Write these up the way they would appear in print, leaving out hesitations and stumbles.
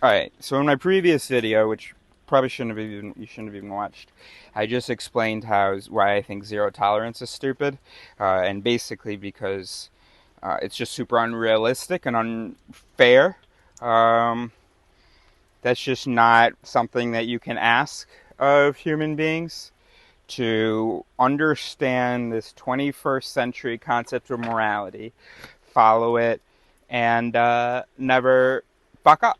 Alright, so in my previous video, which probably you shouldn't have even watched, I just explained why I think zero tolerance is stupid, and basically because it's just super unrealistic and unfair. Um, that's just not something that you can ask of human beings to understand this 21st century concept of morality, follow it, and never fuck up.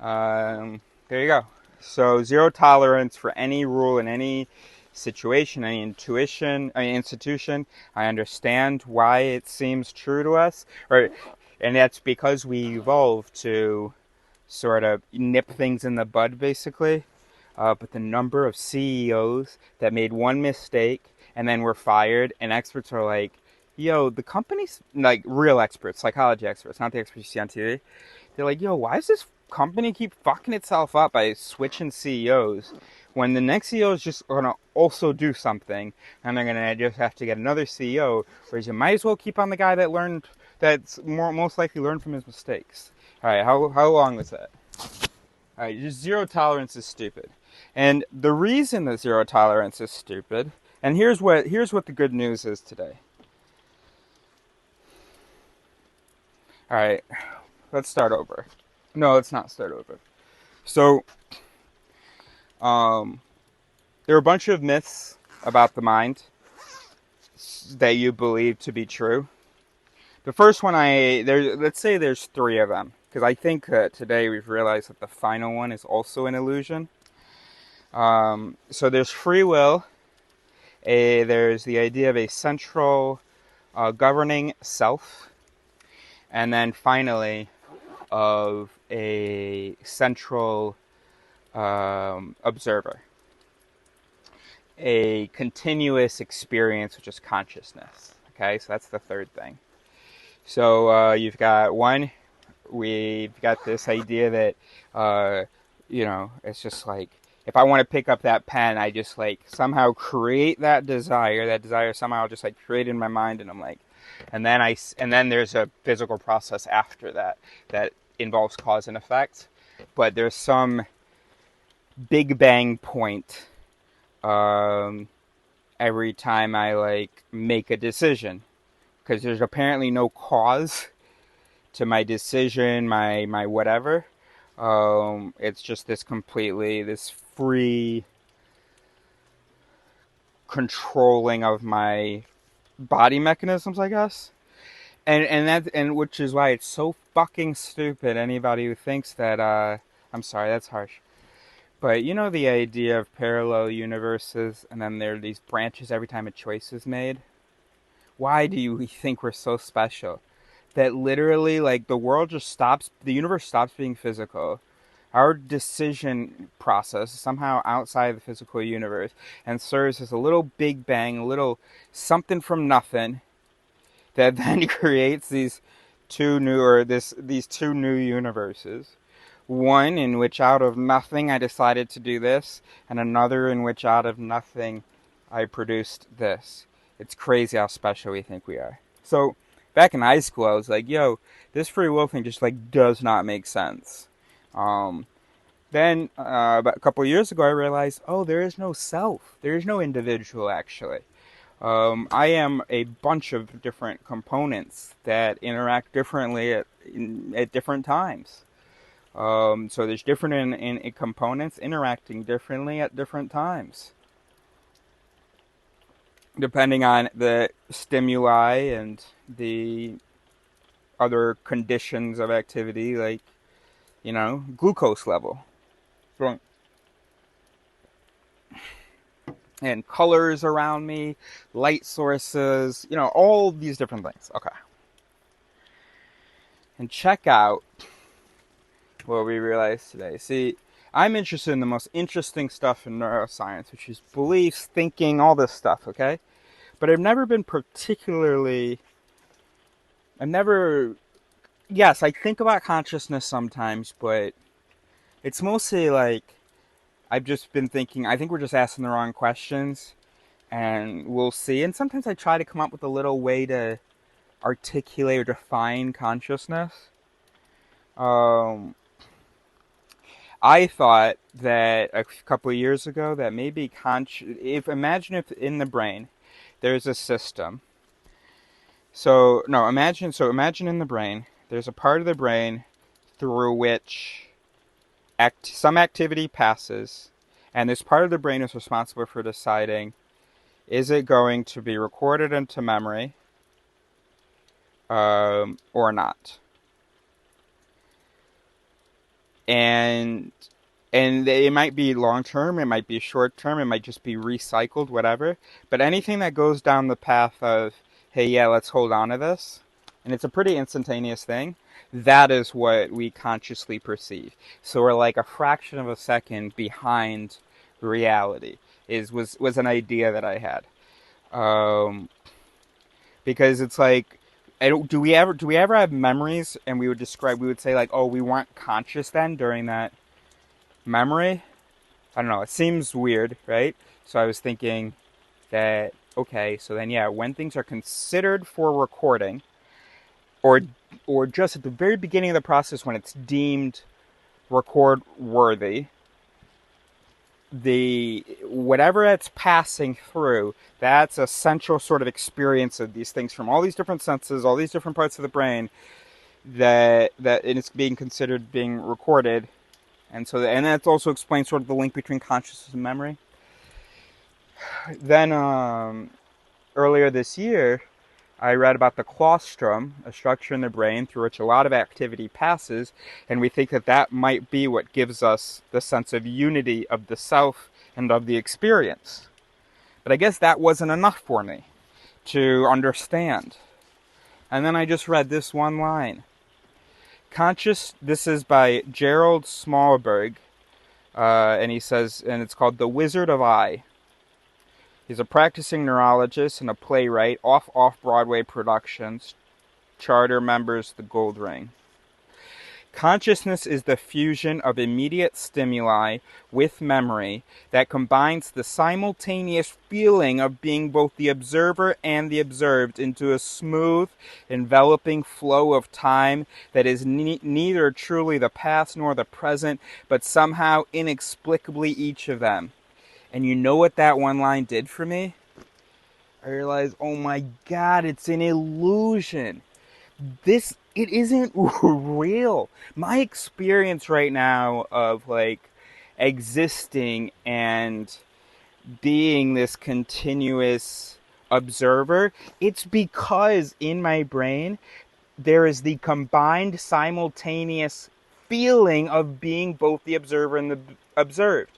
There you go. So zero tolerance for any rule in any situation, any institution. I understand why it seems true to us, and that's because we evolved to sort of nip things in the bud, basically. But the number of CEOs that made one mistake and then were fired, and experts are like, "Yo, the company's like real experts, psychology experts, not the experts you see on TV." They're like, "Yo, why does this company keep fucking itself up by switching CEOs when the next CEO is just gonna also do something and they're gonna just have to get another CEO? Whereas you might as well keep on the guy that's most likely learned from his mistakes." All right, how long was that? All right, just zero tolerance is stupid, and the reason that zero tolerance is stupid, and here's what the good news is today. All right, let's start over. No, let's not start over. So, um, there are a bunch of myths about the mind that you believe to be true. The first one, let's say there's three of them, because I think today we've realized that the final one is also an illusion. So there's free will. There's the idea of a central governing self, and then finally of a central observer, a continuous experience, which is consciousness. Okay, so that's the third thing. So you've got one, we've got this idea that, it's just like, if I want to pick up that pen, I just like somehow create that desire somehow just like created in my mind, and I'm like, and then there's a physical process after that involves cause and effect, but there's some big bang point every time I like make a decision, because there's apparently no cause to my decision, my whatever. It's just this free controlling of my body mechanisms, I guess. And which is why it's so fucking stupid. Anybody who thinks that I'm sorry, that's harsh. But you know the idea of parallel universes, and then there are these branches every time a choice is made? Why do you think we're so special? That literally, like, the universe stops being physical. Our decision process is somehow outside the physical universe and serves as a little big bang, a little something from nothing that then creates these two new universes. One in which out of nothing I decided to do this, and another in which out of nothing I produced this. It's crazy how special we think we are. So, back in high school, I was like, yo, this free will thing just like does not make sense. Then, about a couple of years ago, I realized, oh, there is no self. There is no individual, actually. I am a bunch of different components that interact differently at different times. So there's different in components interacting differently at different times, depending on the stimuli and the other conditions of activity, like, glucose level. And colors around me, light sources, all these different things. Okay. And check out what we realized today. See, I'm interested in the most interesting stuff in neuroscience, which is beliefs, thinking, all this stuff, okay? But yes, I think about consciousness sometimes, but it's mostly like, I've just been thinking, I think we're just asking the wrong questions, and we'll see. And sometimes I try to come up with a little way to articulate or define consciousness. Um, I thought that a couple of years ago that maybe if imagine if in the brain there's a system. So no, imagine in the brain there's a part of the brain through which some activity passes, and this part of the brain is responsible for deciding, is it going to be recorded into memory, or not? And it might be long term, it might be short term, it might just be recycled, whatever. But anything that goes down the path of, hey, yeah, let's hold on to this, and it's a pretty instantaneous thing, that is what we consciously perceive. So we're like a fraction of a second behind reality. Was an idea that I had, because it's like, do we ever have memories, and we would say like, oh, we weren't conscious then during that memory? I don't know. It seems weird, right? So I was thinking that, okay, so then yeah, when things are considered for recording, or just at the very beginning of the process when it's deemed record worthy, the whatever it's passing through, that's a central sort of experience of these things from all these different senses, all these different parts of the brain, that it's being considered being recorded. And that also explains sort of the link between consciousness and memory. Then earlier this year, I read about the claustrum, a structure in the brain through which a lot of activity passes, and we think that that might be what gives us the sense of unity of the self and of the experience. But I guess that wasn't enough for me to understand. And then I just read this one line. This is by Gerald Smallberg, and he says, and it's called The Wizard of I. He's a practicing neurologist and a playwright, off-Broadway productions, charter members The Gold Ring. Consciousness is the fusion of immediate stimuli with memory that combines the simultaneous feeling of being both the observer and the observed into a smooth, enveloping flow of time that is neither truly the past nor the present, but somehow inexplicably each of them. And you know what that one line did for me? I realized, oh my God, it's an illusion. It isn't real. My experience right now of like existing and being this continuous observer, it's because in my brain there is the combined simultaneous feeling of being both the observer and the observed.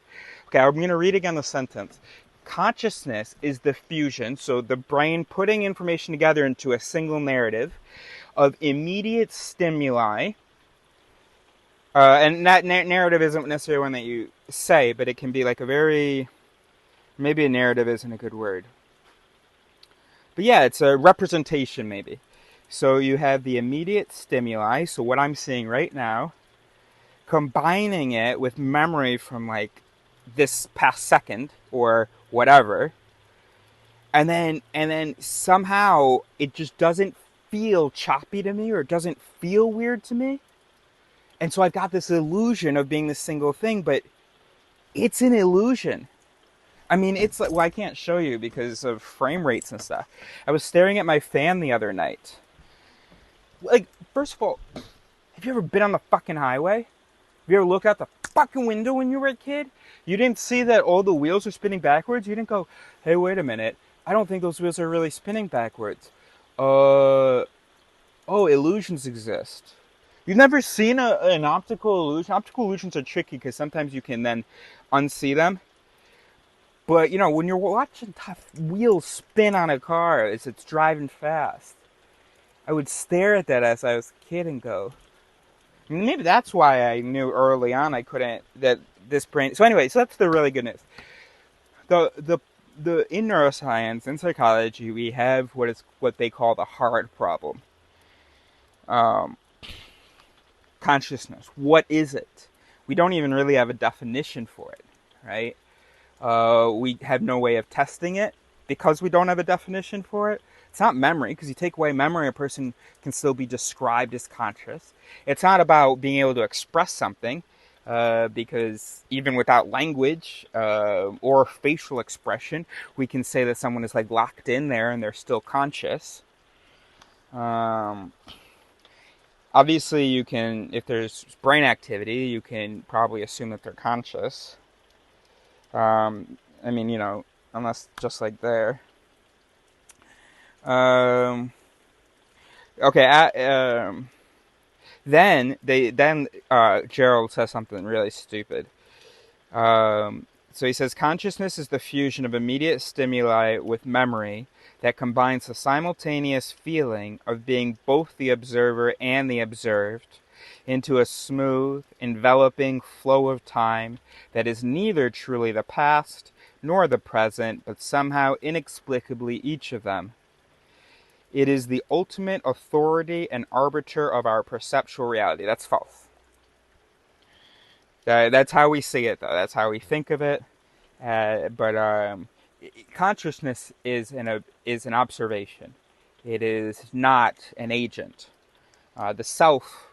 Okay, I'm going to read again the sentence. Consciousness is the fusion, so the brain putting information together into a single narrative of immediate stimuli, and that narrative isn't necessarily one that you say, but it can be like maybe a narrative isn't a good word. But yeah, it's a representation maybe. So you have the immediate stimuli, so what I'm seeing right now, combining it with memory from like this past second or whatever, and then somehow it just doesn't feel choppy to me, or it doesn't feel weird to me. And so I've got this illusion of being this single thing, but it's an illusion. I mean, it's like, well, I can't show you because of frame rates and stuff. I was staring at my fan the other night. Like, first of all, have you ever been on the fucking highway? Have you ever looked out the fucking window when you were a kid? You didn't see that all the wheels are spinning backwards? You didn't go, hey, wait a minute, I don't think those wheels are really spinning backwards. Oh, illusions exist. You've never seen an optical illusion? Optical illusions are tricky because sometimes you can then unsee them. But, you know, when you're watching wheels spin on a car as it's driving fast, I would stare at that as I was a kid and go, maybe that's why I knew early on I couldn't, that this brain... So anyway, so that's the really good news. In neuroscience, in psychology, we have what they call the hard problem. Consciousness. What is it? We don't even really have a definition for it, right? We have no way of testing it because we don't have a definition for it. It's not memory, because you take away memory, a person can still be described as conscious. It's not about being able to express something, because even without language or facial expression, we can say that someone is like locked in there and they're still conscious. Um, Obviously, you can, if there's brain activity, you can probably assume that they're conscious. I mean, unless just like there. Um, okay. Then Gerald says something really stupid. So he says consciousness is the fusion of immediate stimuli with memory that combines the simultaneous feeling of being both the observer and the observed into a smooth, enveloping flow of time that is neither truly the past nor the present, but somehow inexplicably each of them. It is the ultimate authority and arbiter of our perceptual reality. That's false. That's how we see it, though. That's how we think of it. But consciousness is an observation. It is not an agent. The self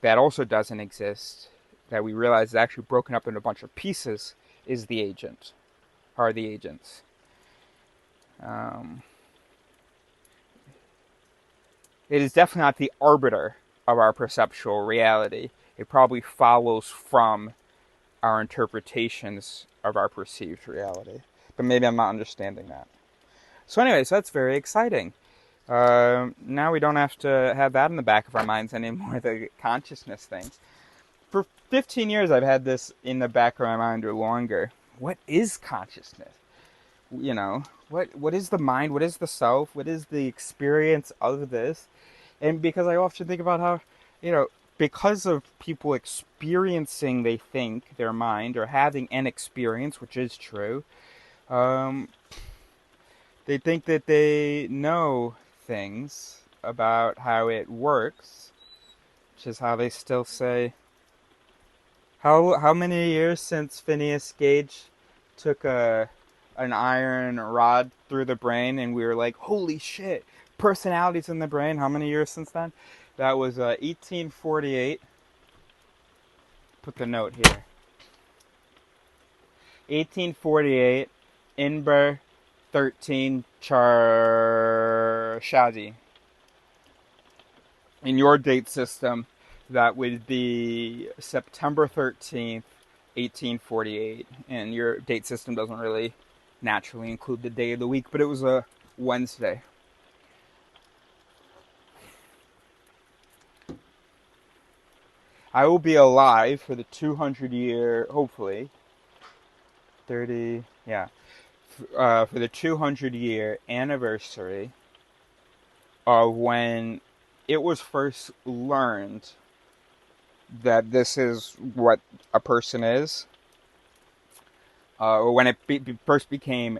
that also doesn't exist, that we realize is actually broken up into a bunch of pieces, is the agent. Are the agents. It is definitely not the arbiter of our perceptual reality. It probably follows from our interpretations of our perceived reality. But maybe I'm not understanding that. So anyways, that's very exciting. Now we don't have to have that in the back of our minds anymore, the consciousness thing. For 15 years I've had this in the back of my mind or longer. What is consciousness? What is the mind? What is the self? What is the experience of this? And because I often think about how, because of people experiencing, they think, their mind, or having an experience, which is true, they think that they know things about how it works, which is how they still say, how many years since Phineas Gage took an iron rod through the brain and we were like, holy shit, personalities in the brain? How many years since then? That was 1848. Put the note here. 1848, Inber 13 Shadi. In your date system, that would be September 13th, 1848. And your date system doesn't really naturally include the day of the week, but it was a Wednesday. I will be alive for the 200-year, hopefully, 30, yeah, for the 200-year anniversary of when it was first learned that this is what a person is, or when it first became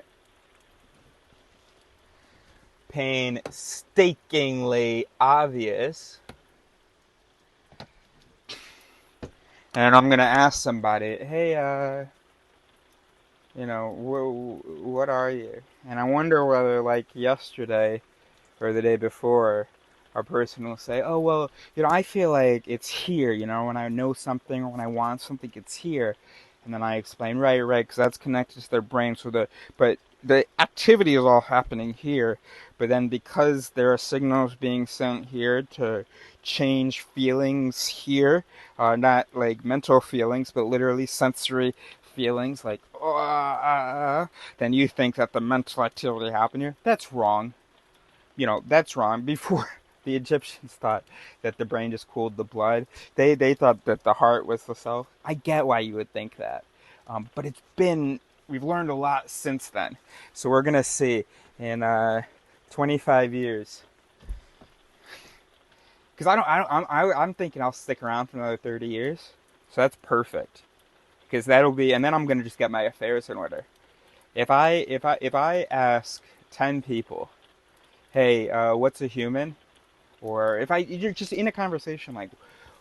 painstakingly obvious. And I'm gonna ask somebody, hey, what are you? And I wonder whether, like yesterday or the day before, a person will say, oh, well, I feel like it's here, when I know something or when I want something, it's here. And then I explain, right, because that's connected to their brain. But the activity is all happening here. But then because there are signals being sent here to change feelings here, not like mental feelings, but literally sensory feelings, like, then you think that the mental activity happened here. That's wrong. That's wrong. Before, the Egyptians thought that the brain just cooled the blood. They thought that the heart was the self. I get why you would think that. But we've learned a lot since then. So we're going to see in 25 years. Because I'm thinking I'll stick around for another 30 years. So that's perfect. Because that'll be, and then I'm going to just get my affairs in order. If I ask 10 people, hey, what's a human? Or if you're just in a conversation, like,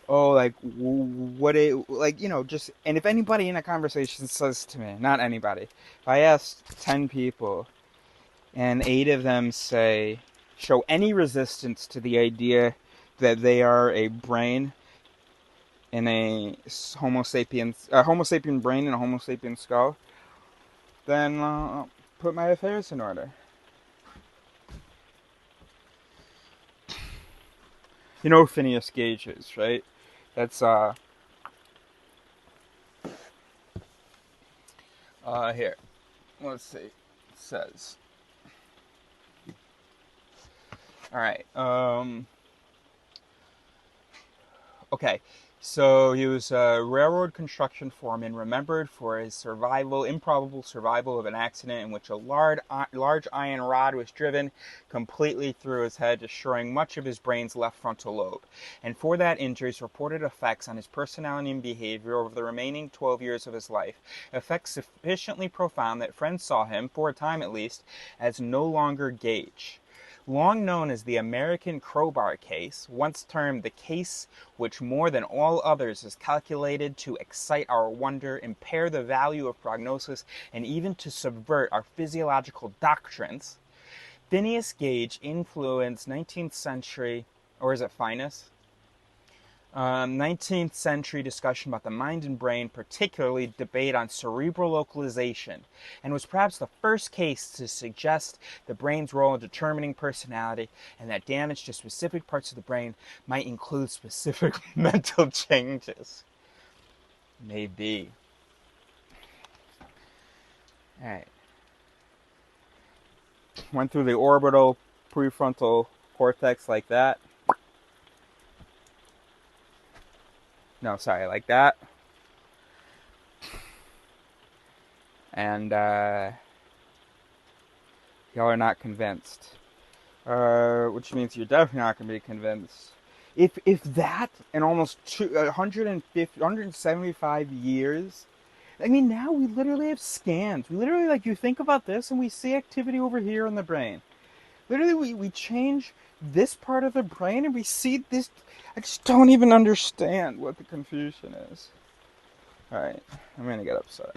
oh, like, what it, like, just, and if anybody in a conversation says to me, not anybody, if I ask 10 people, and 8 of them say, show any resistance to the idea that they are a brain in a Homo sapien brain in a Homo sapien skull, then put my affairs in order. You know who Phineas Gage is, right? That's here. Let's see. It says. All right. Okay. So he was a railroad construction foreman, remembered for his improbable survival of an accident in which a large iron rod was driven completely through his head, destroying much of his brain's left frontal lobe. And for that injury's reported effects on his personality and behavior over the remaining 12 years of his life, effects sufficiently profound that friends saw him, for a time at least, as no longer Gage. Long known as the American Crowbar case, once termed the case which more than all others is calculated to excite our wonder, impair the value of prognosis, and even to subvert our physiological doctrines, Phineas Gage influenced 19th century, or is it finest? 19th century discussion about the mind and brain, particularly debate on cerebral localization, and was perhaps the first case to suggest the brain's role in determining personality, and that damage to specific parts of the brain might include specific mental changes. Maybe. Alright. Went through the orbital prefrontal cortex like that. No, sorry, like that. And y'all are not convinced. Which means you're definitely not going to be convinced. If that in almost 175 years, I mean, now we literally have scans. We literally, like, you think about this and we see activity over here in the brain. Literally, we change this part of the brain and we see this. I just don't even understand what the confusion is. Alright, I'm gonna get upset.